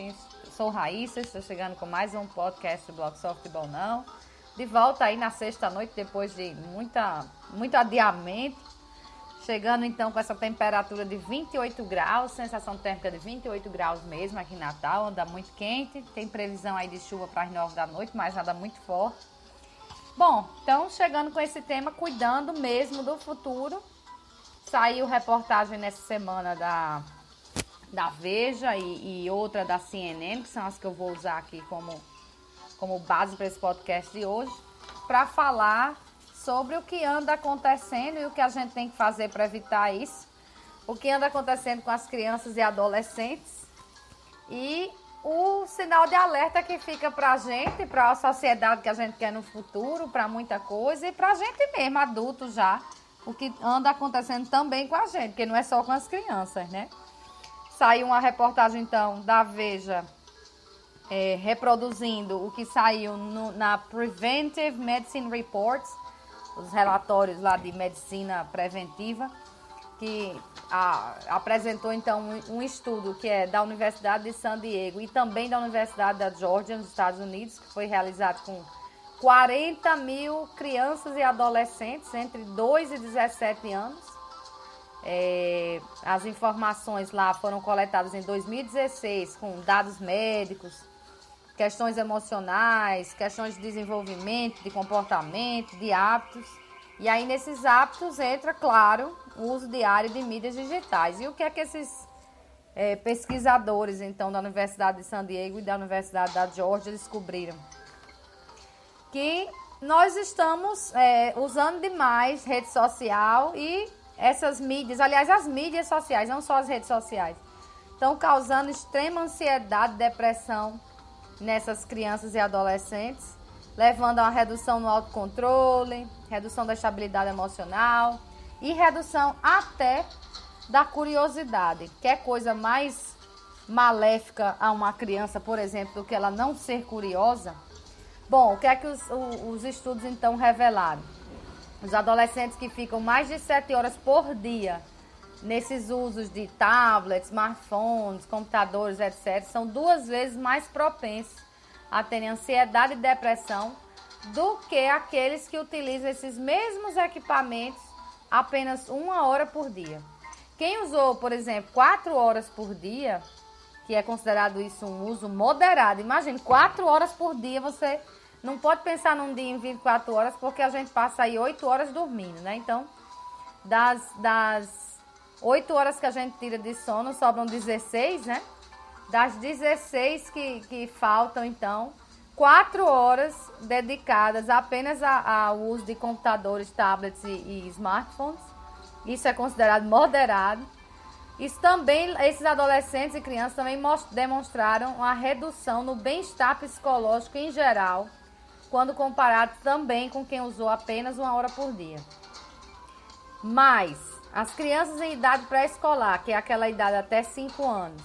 gente. Sou Raíssa, estou chegando com mais um podcast do Blog Só Futebol Não. De volta aí na sexta-noite, depois de muito adiamento. Chegando então com essa temperatura de 28 graus, sensação térmica de 28 graus mesmo aqui em Natal, anda muito quente. Tem previsão aí de chuva para as 9 da noite, mas nada muito forte. Bom, então chegando com esse tema, cuidando mesmo do futuro. Saiu reportagem nessa semana da Veja e outra da CNN, que são as que eu vou usar aqui como base para esse podcast de hoje, para falar sobre o que anda acontecendo e o que a gente tem que fazer para evitar isso, o que anda acontecendo com as crianças e adolescentes e o sinal de alerta que fica para a gente, para a sociedade que a gente quer no futuro, para muita coisa e para a gente mesmo, adulto já, o que anda acontecendo também com a gente, porque não é só com as crianças, né? Saiu uma reportagem, então, da Veja, reproduzindo o que saiu na Preventive Medicine Reports, os relatórios lá de medicina preventiva, que apresentou, então, um estudo que é da Universidade de San Diego e também da Universidade da Georgia, nos Estados Unidos, que foi realizado com 40 mil crianças e adolescentes entre 2 e 17 anos. As informações lá foram coletadas em 2016 com dados médicos, questões emocionais, questões de desenvolvimento, de comportamento, de hábitos. E aí nesses hábitos entra, claro, o uso diário de mídias digitais. E o que é que esses pesquisadores, então, da Universidade de San Diego e da Universidade da Georgia descobriram? Que nós estamos usando demais rede social e essas mídias, aliás, as mídias sociais, não só as redes sociais, estão causando extrema ansiedade, depressão nessas crianças e adolescentes, levando a uma redução no autocontrole, redução da estabilidade emocional e redução até da curiosidade, que é coisa mais maléfica a uma criança, por exemplo, do que ela não ser curiosa. Bom, o que é que os estudos então revelaram? Os adolescentes que ficam mais de 7 horas por dia nesses usos de tablets, smartphones, computadores, etc., são 2 vezes mais propensos a terem ansiedade e depressão do que aqueles que utilizam esses mesmos equipamentos apenas 1 hora por dia. Quem usou, por exemplo, 4 horas por dia, que é considerado isso um uso moderado, imagine, 4 horas por dia você não pode pensar num dia em 24 horas, porque a gente passa aí 8 horas dormindo, né? Então, das 8 horas que a gente tira de sono, sobram 16, né? Das 16 que faltam, então, 4 horas dedicadas apenas ao uso de computadores, tablets e smartphones. Isso é considerado moderado. Isso também, esses adolescentes e crianças também demonstraram uma redução no bem-estar psicológico em geral, quando comparado também com quem usou apenas 1 hora por dia. Mas as crianças em idade pré-escolar, que é aquela idade até 5 anos,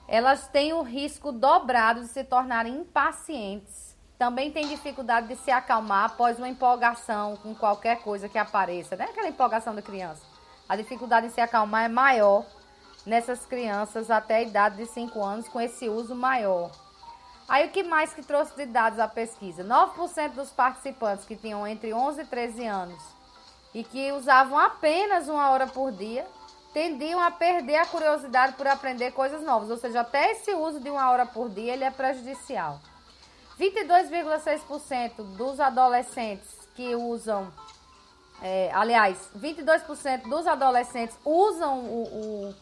elas têm o risco dobrado de se tornarem impacientes. Também têm dificuldade de se acalmar após uma empolgação com qualquer coisa que apareça, né? Aquela empolgação da criança. A dificuldade em se acalmar é maior nessas crianças até a idade de 5 anos, com esse uso maior. Aí o que mais que trouxe de dados a pesquisa? 9% dos participantes que tinham entre 11 e 13 anos e que usavam apenas 1 hora por dia tendiam a perder a curiosidade por aprender coisas novas. Ou seja, até esse uso de 1 hora por dia ele é prejudicial. 22,6% dos adolescentes que usam, 22% dos adolescentes usam o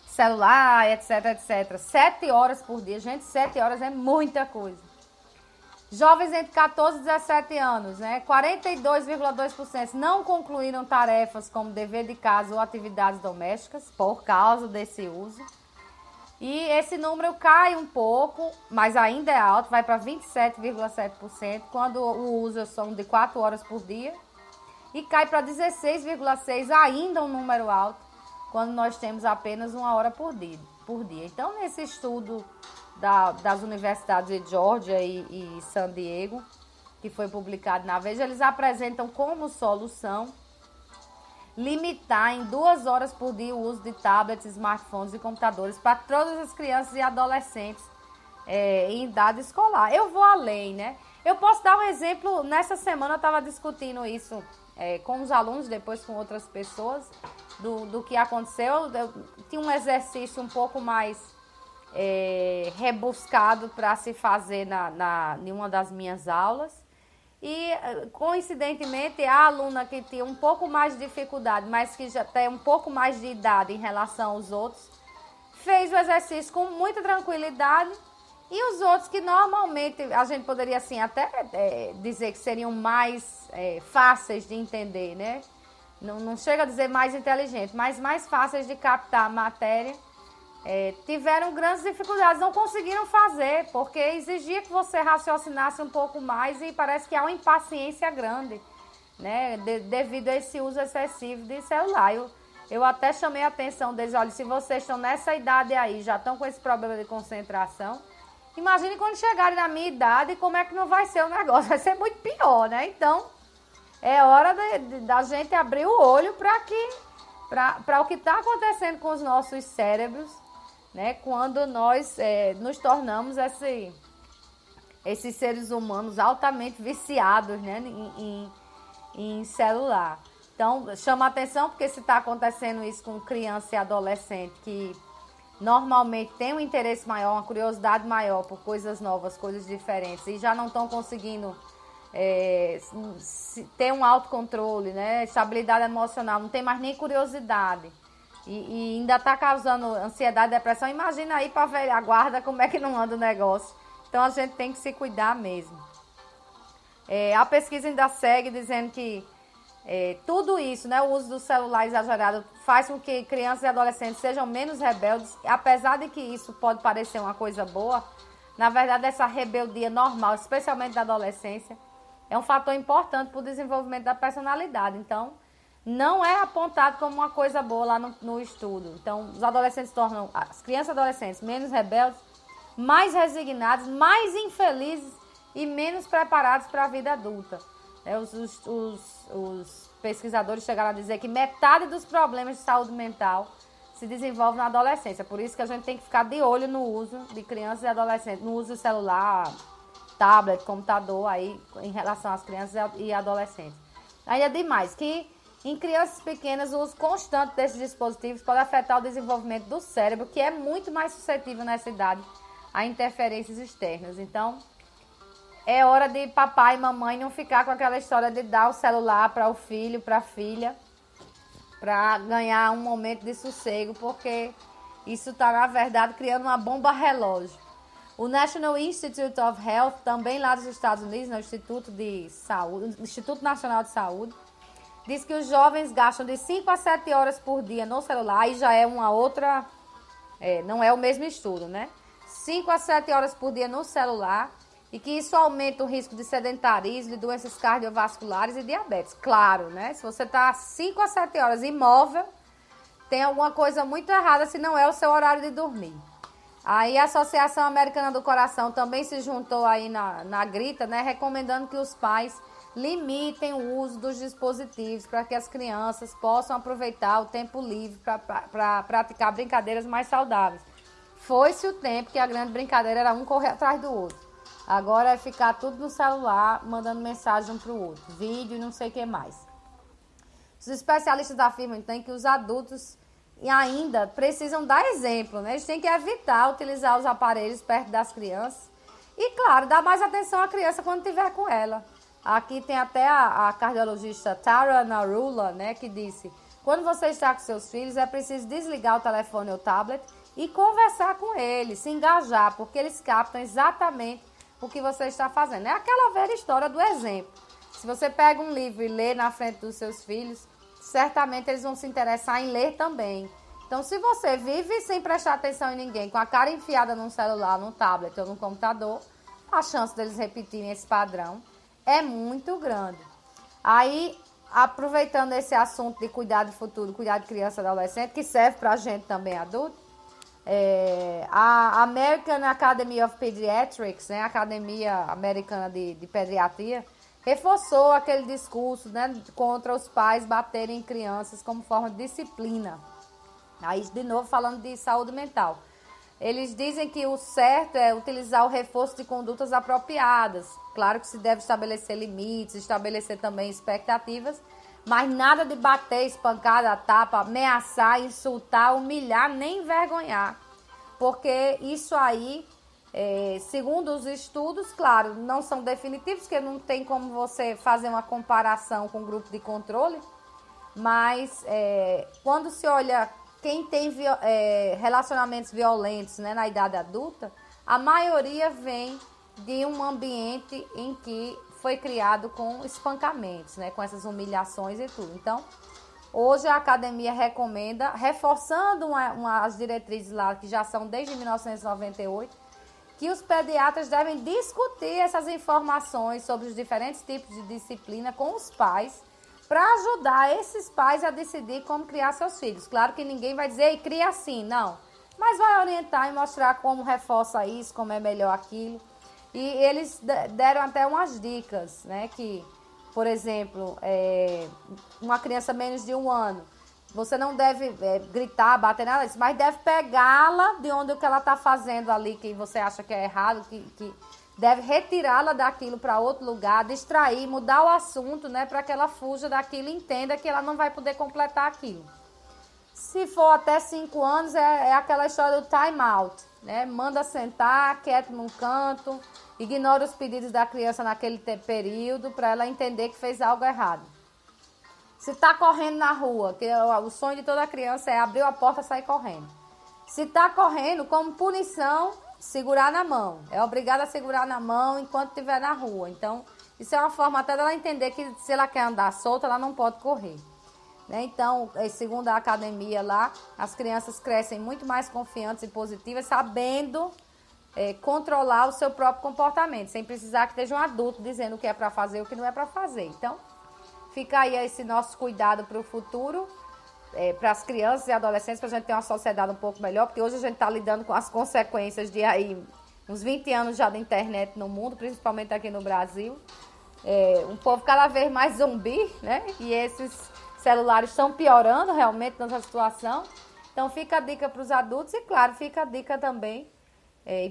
celular, etc. 7 horas por dia. Gente, 7 horas é muita coisa. Jovens entre 14 e 17 anos, né? 42,2% não concluíram tarefas como dever de casa ou atividades domésticas por causa desse uso. E esse número cai um pouco, mas ainda é alto, vai para 27,7% quando o uso são de 4 horas por dia. E cai para 16,6%, ainda um número alto, quando nós temos apenas 1 hora por dia. Então, nesse estudo das universidades de Georgia e San Diego, que foi publicado na Veja, eles apresentam como solução limitar em 2 horas por dia o uso de tablets, smartphones e computadores para todas as crianças e adolescentes em idade escolar. Eu vou além, né? Eu posso dar um exemplo, nessa semana eu estava discutindo isso com os alunos, depois com outras pessoas, do que aconteceu. Eu tinha um exercício um pouco mais rebuscado para se fazer em uma das minhas aulas. E, coincidentemente, a aluna que tinha um pouco mais de dificuldade, mas que já tem um pouco mais de idade em relação aos outros, fez o exercício com muita tranquilidade. E os outros que normalmente a gente poderia assim até dizer que seriam mais fáceis de entender, né? Não chega a dizer mais inteligente, mas mais fáceis de captar a matéria, tiveram grandes dificuldades, não conseguiram fazer, porque exigia que você raciocinasse um pouco mais e parece que há uma impaciência grande, né? Devido a esse uso excessivo de celular. Eu até chamei a atenção deles, olha, se vocês estão nessa idade aí, já estão com esse problema de concentração, imagine quando chegarem na minha idade, como é que não vai ser o negócio, vai ser muito pior, né? Então, é hora da gente abrir o olho para o que está acontecendo com os nossos cérebros, né? Quando nós nos tornamos esses seres humanos altamente viciados, né? em celular. Então, chama a atenção porque se está acontecendo isso com criança e adolescente que normalmente tem um interesse maior, uma curiosidade maior por coisas novas, coisas diferentes, e já não estão conseguindo ter um autocontrole, né? Estabilidade emocional, não tem mais nem curiosidade. E ainda está causando ansiedade, depressão. Imagina aí para a velha guarda como é que não anda o negócio. Então a gente tem que se cuidar mesmo. A pesquisa ainda segue dizendo que tudo isso, né, o uso do celular exagerado, faz com que crianças e adolescentes sejam menos rebeldes. Apesar de que isso pode parecer uma coisa boa, na verdade essa rebeldia normal, especialmente da adolescência, é um fator importante para o desenvolvimento da personalidade. Então, não é apontado como uma coisa boa lá no estudo. Então, os adolescentes tornam as crianças e adolescentes menos rebeldes, mais resignados, mais infelizes e menos preparados para a vida adulta. Os pesquisadores chegaram a dizer que metade dos problemas de saúde mental se desenvolve na adolescência. Por isso que a gente tem que ficar de olho no uso de crianças e adolescentes, no uso do celular, tablet, computador, aí, em relação às crianças e adolescentes. Ainda demais que em crianças pequenas o uso constante desses dispositivos pode afetar o desenvolvimento do cérebro, que é muito mais suscetível nessa idade a interferências externas. Então, é hora de papai e mamãe não ficar com aquela história de dar o celular para o filho, para a filha, para ganhar um momento de sossego, porque isso está, na verdade, criando uma bomba relógio. O National Institute of Health, também lá dos Estados Unidos, no Instituto Nacional de Saúde, diz que os jovens gastam de 5 a 7 horas por dia no celular, e já é uma outra, não é o mesmo estudo, né? 5 a 7 horas por dia no celular, e que isso aumenta o risco de sedentarismo, de doenças cardiovasculares e diabetes. Claro, né? Se você está 5 a 7 horas imóvel, tem alguma coisa muito errada se não é o seu horário de dormir. Aí a Associação Americana do Coração também se juntou aí na grita, né? Recomendando que os pais limitem o uso dos dispositivos para que as crianças possam aproveitar o tempo livre para praticar brincadeiras mais saudáveis. Foi-se o tempo que a grande brincadeira era um correr atrás do outro. Agora é ficar tudo no celular, mandando mensagem um para o outro, vídeo e não sei o que mais. Os especialistas afirmam, então, que os adultos ainda precisam dar exemplo, né? Eles têm que evitar utilizar os aparelhos perto das crianças. E, claro, dar mais atenção à criança quando estiver com ela. Aqui tem até a cardiologista Tara Narula, né, que disse: quando você está com seus filhos, é preciso desligar o telefone ou o tablet e conversar com eles, se engajar, porque eles captam exatamente o que você está fazendo. É aquela velha história do exemplo. Se você pega um livro e lê na frente dos seus filhos, certamente eles vão se interessar em ler também. Então, se você vive sem prestar atenção em ninguém, com a cara enfiada num celular, num tablet ou num computador, a chance deles repetirem esse padrão é muito grande. Aí, aproveitando esse assunto de cuidar do futuro, cuidar de criança e adolescente, que serve para a gente também adulto, a American Academy of Pediatrics, né, a Academia Americana de Pediatria, reforçou aquele discurso, né, contra os pais baterem em crianças como forma de disciplina. Aí, de novo, falando de saúde mental. Eles dizem que o certo é utilizar o reforço de condutas apropriadas. Claro que se deve estabelecer limites, estabelecer também expectativas, mas nada de bater, espancar, tapa, ameaçar, insultar, humilhar, nem envergonhar. Porque isso aí, segundo os estudos, claro, não são definitivos, porque não tem como você fazer uma comparação com o grupo de controle, mas quando se olha quem tem relacionamentos violentos, né, na idade adulta, a maioria vem de um ambiente em que foi criado com espancamentos, né, com essas humilhações e tudo. Então, hoje a academia recomenda, reforçando as diretrizes lá, que já são desde 1998, que os pediatras devem discutir essas informações sobre os diferentes tipos de disciplina com os pais, para ajudar esses pais a decidir como criar seus filhos. Claro que ninguém vai dizer, ei, cria assim, não. Mas vai orientar e mostrar como reforça isso, como é melhor aquilo. E eles deram até umas dicas, né? Que, por exemplo, uma criança menos de 1 ano, você não deve gritar, bater nada disso, mas deve pegá-la de onde o que ela está fazendo ali, que você acha que é errado, que deve retirá-la daquilo para outro lugar, distrair, mudar o assunto, né, para que ela fuja daquilo e entenda que ela não vai poder completar aquilo. Se for até 5 anos, é aquela história do time out, né? Manda sentar, quieto num canto, ignora os pedidos da criança naquele período para ela entender que fez algo errado. Se está correndo na rua, que o sonho de toda criança é abrir a porta e sair correndo. Se está correndo, como punição, segurar na mão. É obrigada a segurar na mão enquanto estiver na rua. Então, isso é uma forma até dela entender que se ela quer andar solta, ela não pode correr. Né? Então, segundo a academia lá, as crianças crescem muito mais confiantes e positivas, sabendo controlar o seu próprio comportamento, sem precisar que esteja um adulto dizendo o que é para fazer e o que não é para fazer. Então, fica aí esse nosso cuidado para o futuro, para as crianças e adolescentes, para a gente ter uma sociedade um pouco melhor, porque hoje a gente está lidando com as consequências de aí uns 20 anos já da internet no mundo, principalmente aqui no Brasil. Um povo cada vez mais zumbi, né? E esses celulares estão piorando realmente nossa situação. Então fica a dica para os adultos e, claro, fica a dica também,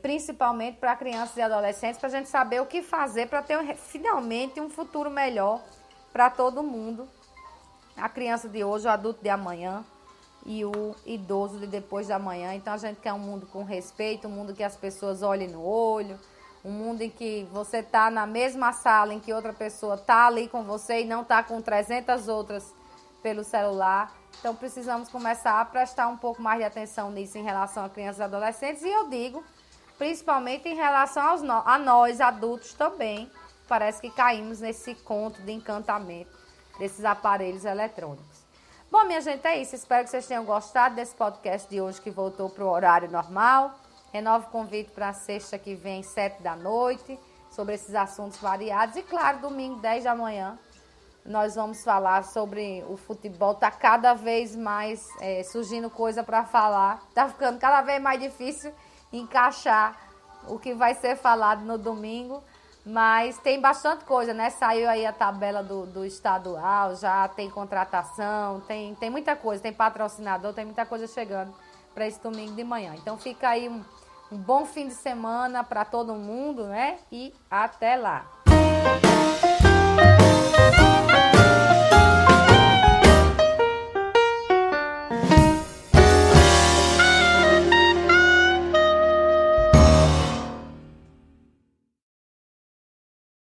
principalmente para crianças e adolescentes, para a gente saber o que fazer para ter finalmente um futuro melhor para todo mundo. A criança de hoje, o adulto de amanhã e o idoso de depois da manhã. Então a gente quer um mundo com respeito, um mundo que as pessoas olhem no olho, um mundo em que você está na mesma sala em que outra pessoa está ali com você e não está com 300 outras pelo celular. Então precisamos começar a prestar um pouco mais de atenção nisso em relação a crianças e adolescentes. E eu digo, principalmente em relação a nós adultos também. Parece que caímos nesse conto de encantamento desses aparelhos eletrônicos. Bom, minha gente, é isso. Espero que vocês tenham gostado desse podcast de hoje que voltou para o horário normal. Renovo o convite para a sexta que vem, 7 da noite, sobre esses assuntos variados. E, claro, domingo, 10 da manhã, nós vamos falar sobre o futebol. Está cada vez mais surgindo coisa para falar. Está ficando cada vez mais difícil encaixar o que vai ser falado no domingo. Mas tem bastante coisa, né? Saiu aí a tabela do estadual, já tem contratação, tem muita coisa, tem patrocinador, tem muita coisa chegando para esse domingo de manhã. Então fica aí um bom fim de semana para todo mundo, né? E até lá!